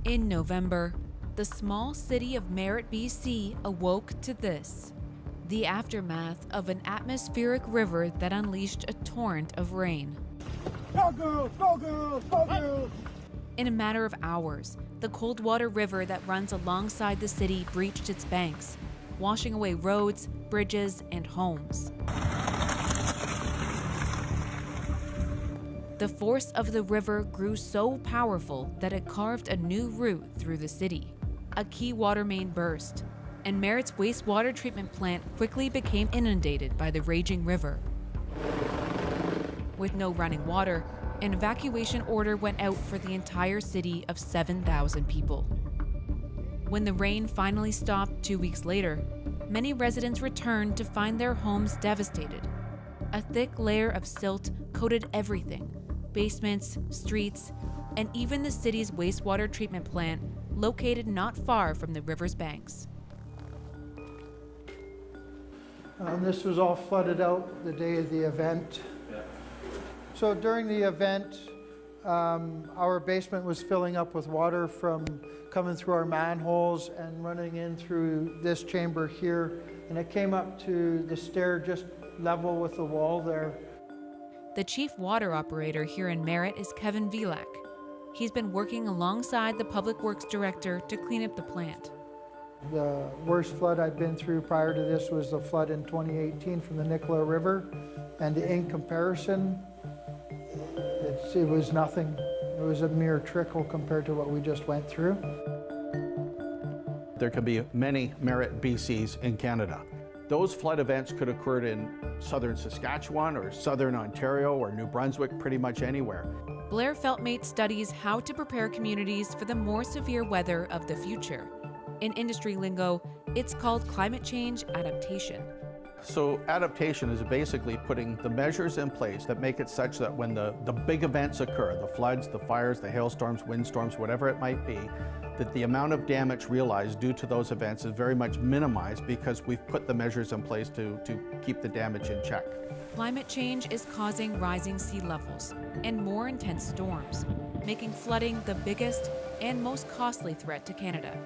In November, the small city of Merritt, BC awoke to this, the aftermath of an atmospheric river that unleashed a torrent of rain. Go girls, go girls, go girls! In a matter of hours, the Coldwater River that runs alongside the city breached its banks, washing away roads, bridges, and homes. The force of the river grew so powerful that it carved a new route through the city. A key water main burst, and Merritt's wastewater treatment plant quickly became inundated by the raging river. With no running water, an evacuation order went out for the entire city of 7,000 people. When the rain finally stopped 2 weeks later, many residents returned to find their homes devastated. A thick layer of silt coated everything: basements, streets, and even the city's wastewater treatment plant, located not far from the river's banks. This was all flooded out the day of the event. So during the event, our basement was filling up with water from coming through our manholes and running in through this chamber here, and it came up to the stair just level with the wall there. The chief water operator here in Merritt is Kevin Vilak. He's been working alongside the Public Works Director to clean up the plant. The worst flood I'd been through prior to this was the flood in 2018 from the Nicola River, and in comparison, it was nothing. It was a mere trickle compared to what we just went through. There could be many Merritt BCs in Canada. Those flood events could occur in southern Saskatchewan or southern Ontario or New Brunswick, pretty much anywhere. Blair Feltmate studies how to prepare communities for the more severe weather of the future. In industry lingo, it's called climate change adaptation. So adaptation is basically putting the measures in place that make it such that when the big events occur, the floods, the fires, the hailstorms, windstorms, whatever it might be, that the amount of damage realized due to those events is very much minimized because we've put the measures in place to keep the damage in check. Climate change is causing rising sea levels and more intense storms, making flooding the biggest and most costly threat to Canada.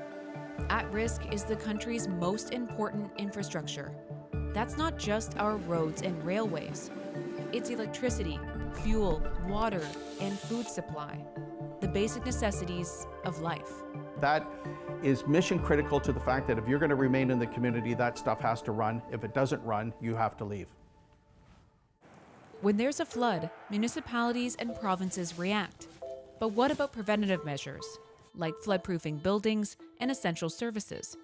At risk is the country's most important infrastructure. That's not just our roads and railways. It's electricity, fuel, water, and food supply, the basic necessities of life. That is mission critical to the fact that if you're going to remain in the community, that stuff has to run. If it doesn't run, you have to leave. When there's a flood, municipalities and provinces react. But what about preventative measures, like flood-proofing buildings and essential services?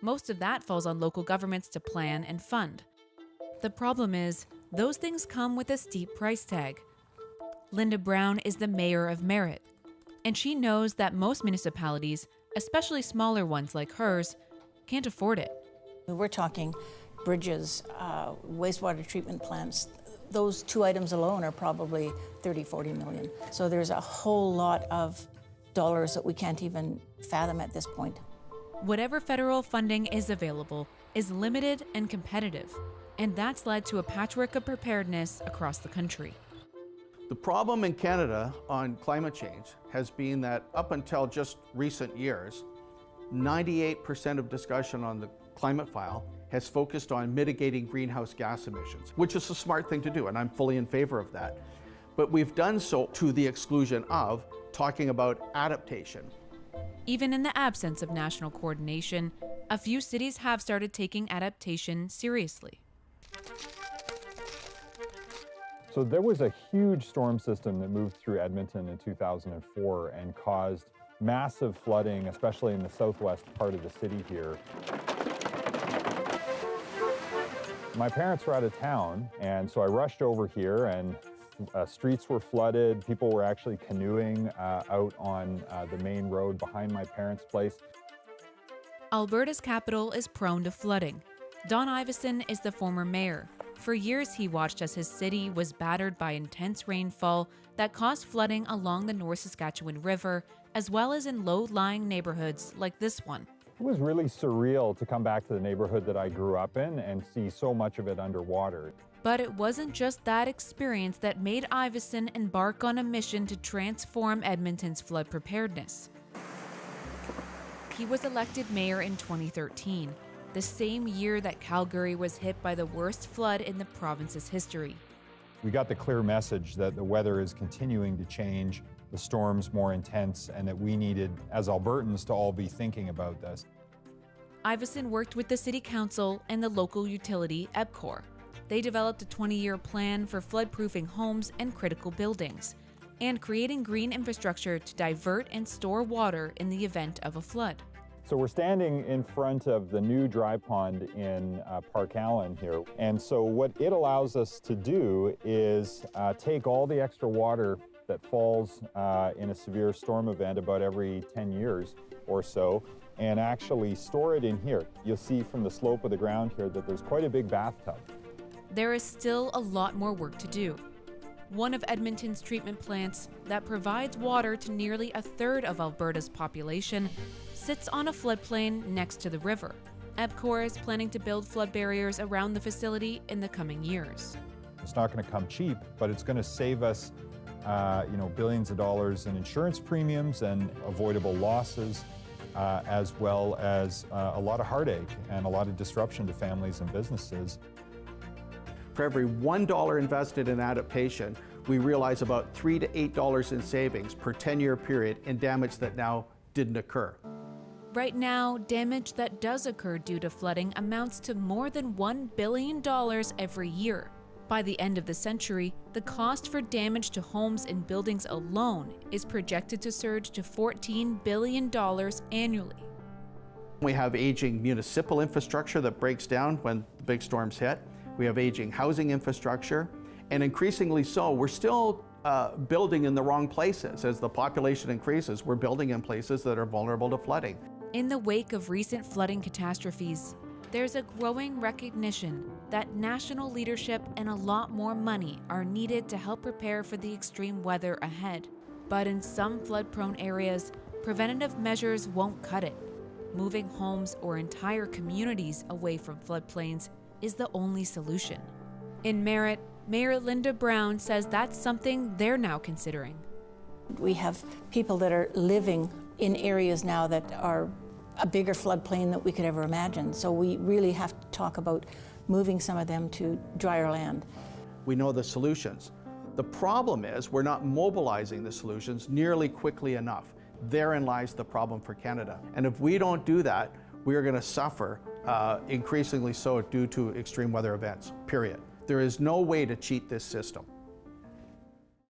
Most of that falls on local governments to plan and fund. The problem is, those things come with a steep price tag. Linda Brown is the mayor of Merritt, and she knows that most municipalities, especially smaller ones like hers, can't afford it. We're talking bridges, wastewater treatment plants. Those two items alone are probably 30, 40 million. So there's a whole lot of dollars that we can't even fathom at this point. Whatever federal funding is available is limited and competitive, and that's led to a patchwork of preparedness across the country. The problem in Canada on climate change has been that up until just recent years, 98% of discussion on the climate file has focused on mitigating greenhouse gas emissions, which is a smart thing to do, and I'm fully in favor of that. But we've done so to the exclusion of talking about adaptation. Even in the absence of national coordination, a few cities have started taking adaptation seriously. So there was a huge storm system that moved through Edmonton in 2004 and caused massive flooding, especially in the southwest part of the city here. My parents were out of town, and so I rushed over here, and streets were flooded. People were actually canoeing out on the main road behind my parents' place. Alberta's capital is prone to flooding. Don Iveson is the former mayor. For years, he watched as his city was battered by intense rainfall that caused flooding along the North Saskatchewan River, as well as in low-lying neighborhoods like this one. It was really surreal to come back to the neighborhood that I grew up in and see so much of it underwater. But it wasn't just that experience that made Iveson embark on a mission to transform Edmonton's flood preparedness. He was elected mayor in 2013, the same year that Calgary was hit by the worst flood in the province's history. We got the clear message that the weather is continuing to change, the storms more intense, and that we needed, as Albertans, to all be thinking about this. Iveson worked with the City Council and the local utility EBCOR. They developed a 20-year plan for flood-proofing homes and critical buildings, and creating green infrastructure to divert and store water in the event of a flood. So we're standing in front of the new dry pond in Park Allen here. And so what it allows us to do is take all the extra water that falls in a severe storm event about every 10 years or so, and actually store it in here. You'll see from the slope of the ground here that there's quite a big bathtub. There is still a lot more work to do. One of Edmonton's treatment plants that provides water to nearly a third of Alberta's population sits on a floodplain next to the river. EBCOR is planning to build flood barriers around the facility in the coming years. It's not going to come cheap, but it's going to save us billions of dollars in insurance premiums and avoidable losses, as well as a lot of heartache and a lot of disruption to families and businesses. For every $1 invested in adaptation, we realize about $3 to $8 in savings per 10-year period in damage that now didn't occur. Right now, damage that does occur due to flooding amounts to more than $1 billion every year. By the end of the century, the cost for damage to homes and buildings alone is projected to surge to $14 billion annually. We have aging municipal infrastructure that breaks down when the big storms hit. We have aging housing infrastructure, and increasingly so, we're still building in the wrong places. As the population increases, we're building in places that are vulnerable to flooding. In the wake of recent flooding catastrophes, there's a growing recognition that national leadership and a lot more money are needed to help prepare for the extreme weather ahead. But in some flood-prone areas, preventative measures won't cut it. Moving homes or entire communities away from floodplains is the only solution. In Merritt, Mayor Linda Brown says that's something they're now considering. We have people that are living in areas now that are a bigger floodplain than we could ever imagine. So we really have to talk about moving some of them to drier land. We know the solutions. The problem is we're not mobilizing the solutions nearly quickly enough. Therein lies the problem for Canada. And if we don't do that, we are going to suffer increasingly so due to extreme weather events, period. There is no way to cheat this system.